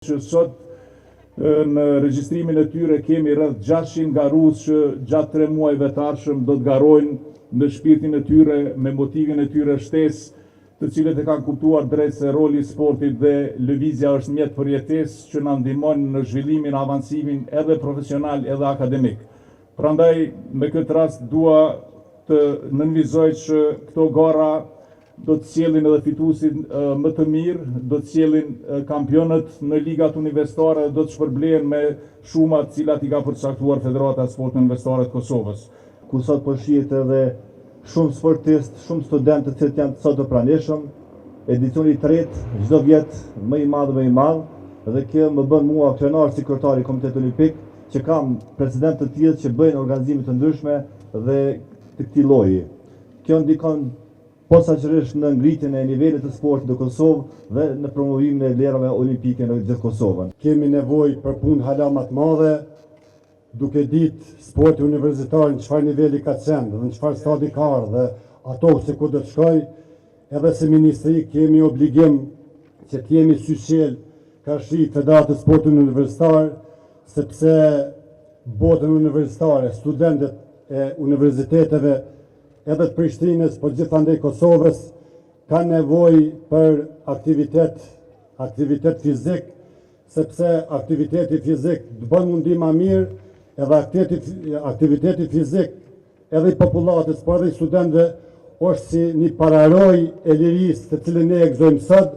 Që sot në regjistrimin e tyre kemi rreth 600 garues që gjatë 3 muajve të ardhshëm do të garojnë në shpirtin e tyre, me motivin e tyre shtesë, të cilët e kanë kuptuar drejt se roli i sportit dhe lëvizja është mjet përjetesë që na ndihmon në zhvillimin, avancimin edhe profesional edhe akademik. Prandaj me këtë rast dua të nënvizoj që këto gara do të sjellin edhe fituesin më të mirë, do të sjellin kampionët në ligat universitare dhe do të shpërblehen me shumat cilat i ka përcaktuar Federata e Sportit Universitar të Kosovës. Ku sot po shihet edhe shumë sportistë, shumë studentë të cilët janë sot të pranishëm, edicioni i tretë, çdo vjet më i madh dhe më i madh, dhe kjo më bën mua krenar si kryetari i Komitetit Olimpik, që kam presidentë të tillë që bëjnë organizime të ndryshme dhe të këtij lloji. Kjo ndikon posaçërisht në ngritjen e nivelit të sportit në Kosovë dhe në promovimin e lërave olimpike në gjithë Kosovën. Kemi nevojë për punë hala më të madhe, duke ditë sporti universitar në çfarë niveli ka qenë dhe në çfarë stadi ka ardhur dhe ato se ku do të shkojë, edhe si ministri kemi obligim që të jemi syqel karshi Federatës e Sportit Universitar, sepse botën universitare, studentët e universiteteve edhe të Prishtinës, po gjithandej Kosovës, ka nevojë për aktivitet fizik, sepse aktiviteti fizik të bën mundi më mirë, edhe aktiviteti fizik edhe i popullatës, por edhe i studentëve, është si një pararoj e lirisë të cilën ne e gëzojmë sot,